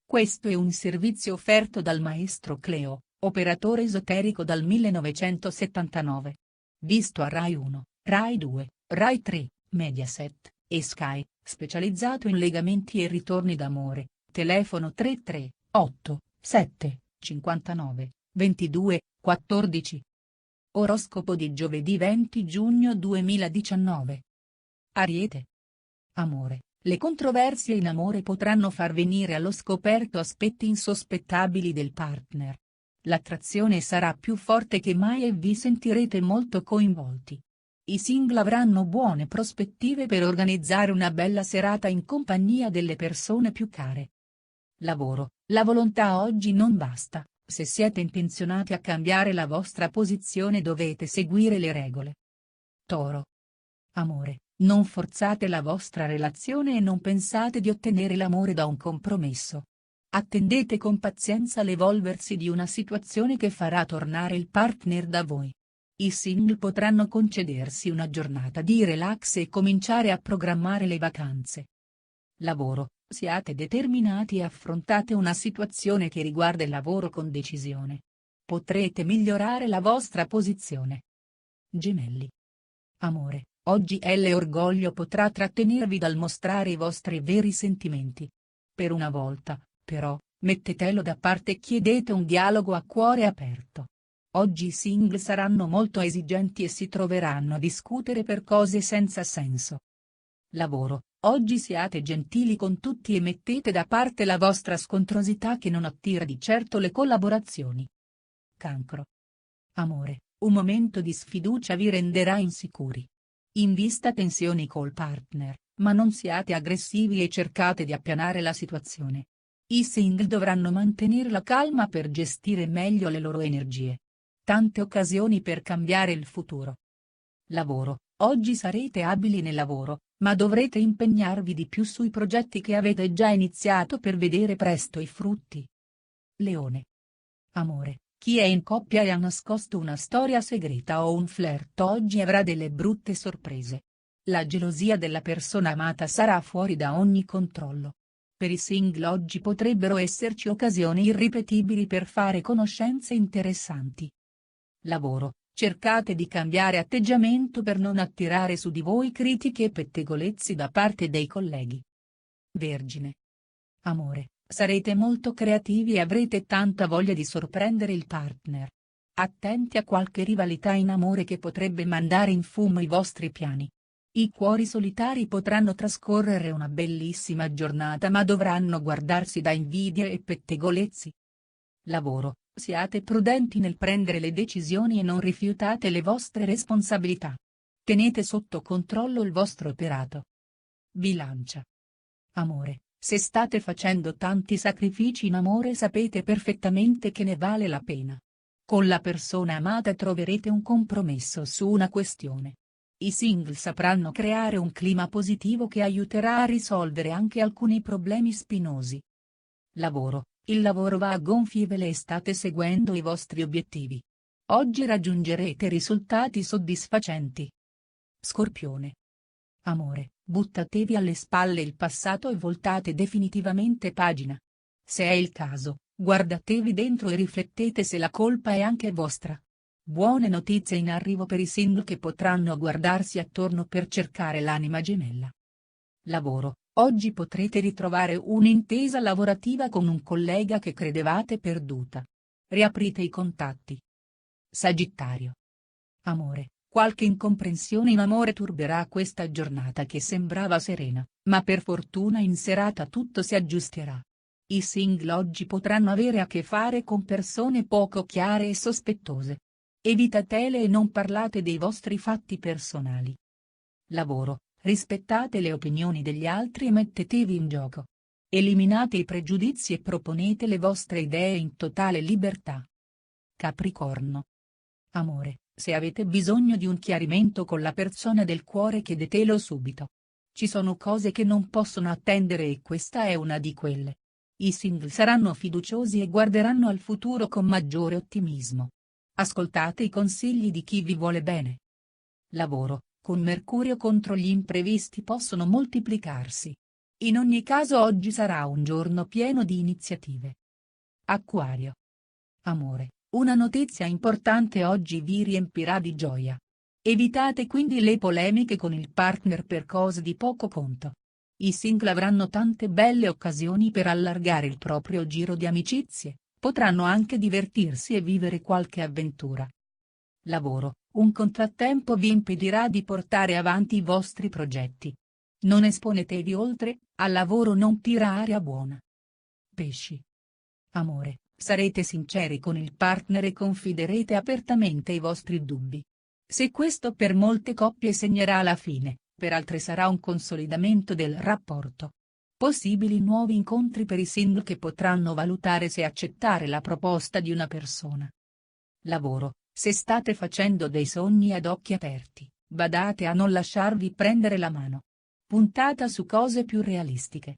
Questo è un servizio offerto dal maestro Cleo, operatore esoterico dal 1979. Visto a Rai 1, Rai 2, Rai 3, Mediaset e Sky, specializzato in legamenti e ritorni d'amore, telefono 33 8 7 59 22 14. Oroscopo di giovedì 20 giugno 2019. Ariete. Amore. Le controversie in amore potranno far venire allo scoperto aspetti insospettabili del partner. L'attrazione sarà più forte che mai e vi sentirete molto coinvolti. I single avranno buone prospettive per organizzare una bella serata in compagnia delle persone più care. Lavoro. La volontà oggi non basta, se siete intenzionati a cambiare la vostra posizione dovete seguire le regole. Toro. Amore. Non forzate la vostra relazione e non pensate di ottenere l'amore da un compromesso. Attendete con pazienza l'evolversi di una situazione che farà tornare il partner da voi. I single potranno concedersi una giornata di relax e cominciare a programmare le vacanze. Lavoro. Siate determinati e affrontate una situazione che riguarda il lavoro con decisione. Potrete migliorare la vostra posizione. Gemelli. Amore. Oggi l'orgoglio potrà trattenervi dal mostrare i vostri veri sentimenti. Per una volta, però, mettetelo da parte e chiedete un dialogo a cuore aperto. Oggi i single saranno molto esigenti e si troveranno a discutere per cose senza senso. Lavoro. Oggi siate gentili con tutti e mettete da parte la vostra scontrosità che non attira di certo le collaborazioni. Cancro. Amore. Un momento di sfiducia vi renderà insicuri. Invista tensioni col partner, ma non siate aggressivi e cercate di appianare la situazione. I single dovranno mantenere la calma per gestire meglio le loro energie. Tante occasioni per cambiare il futuro. Lavoro. Oggi sarete abili nel lavoro, ma dovrete impegnarvi di più sui progetti che avete già iniziato per vedere presto i frutti. Leone. Amore. Chi è in coppia e ha nascosto una storia segreta o un flirt oggi avrà delle brutte sorprese. La gelosia della persona amata sarà fuori da ogni controllo. Per i single oggi potrebbero esserci occasioni irripetibili per fare conoscenze interessanti. Lavoro. Cercate di cambiare atteggiamento per non attirare su di voi critiche e pettegolezzi da parte dei colleghi. Vergine. Amore. Sarete molto creativi e avrete tanta voglia di sorprendere il partner. Attenti a qualche rivalità in amore che potrebbe mandare in fumo i vostri piani. I cuori solitari potranno trascorrere una bellissima giornata ma dovranno guardarsi da invidie e pettegolezzi. Lavoro. Siate prudenti nel prendere le decisioni e non rifiutate le vostre responsabilità. Tenete sotto controllo il vostro operato. Bilancia. Amore. Se state facendo tanti sacrifici in amore sapete perfettamente che ne vale la pena. Con la persona amata troverete un compromesso su una questione. I single sapranno creare un clima positivo che aiuterà a risolvere anche alcuni problemi spinosi. Lavoro. Il lavoro va a gonfie vele e state seguendo i vostri obiettivi. Oggi raggiungerete risultati soddisfacenti. Scorpione. Amore. Buttatevi alle spalle il passato e voltate definitivamente pagina. Se è il caso, guardatevi dentro e riflettete se la colpa è anche vostra. Buone notizie in arrivo per i single che potranno guardarsi attorno per cercare l'anima gemella. Lavoro. Oggi potrete ritrovare un'intesa lavorativa con un collega che credevate perduta. Riaprite i contatti. Sagittario. Amore. Qualche incomprensione in amore turberà questa giornata che sembrava serena, ma per fortuna in serata tutto si aggiusterà. I single oggi potranno avere a che fare con persone poco chiare e sospettose. Evitatele e non parlate dei vostri fatti personali. Lavoro. Rispettate le opinioni degli altri e mettetevi in gioco. Eliminate i pregiudizi e proponete le vostre idee in totale libertà. Capricorno. Amore. Se avete bisogno di un chiarimento con la persona del cuore chiedetelo subito. Ci sono cose che non possono attendere e questa è una di quelle. I single saranno fiduciosi e guarderanno al futuro con maggiore ottimismo. Ascoltate i consigli di chi vi vuole bene. Lavoro. Con Mercurio contro gli imprevisti possono moltiplicarsi. In ogni caso oggi sarà un giorno pieno di iniziative. Acquario. Amore, una notizia importante oggi vi riempirà di gioia. Evitate quindi le polemiche con il partner per cose di poco conto. I single avranno tante belle occasioni per allargare il proprio giro di amicizie, potranno anche divertirsi e vivere qualche avventura. Lavoro, un contrattempo vi impedirà di portare avanti i vostri progetti. Non esponetevi oltre, al lavoro non tira aria buona. Pesci. Amore, sarete sinceri con il partner e confiderete apertamente i vostri dubbi. Se questo per molte coppie segnerà la fine, per altre sarà un consolidamento del rapporto. Possibili nuovi incontri per i single che potranno valutare se accettare la proposta di una persona. Lavoro, se state facendo dei sogni ad occhi aperti, badate a non lasciarvi prendere la mano. Puntata su cose più realistiche.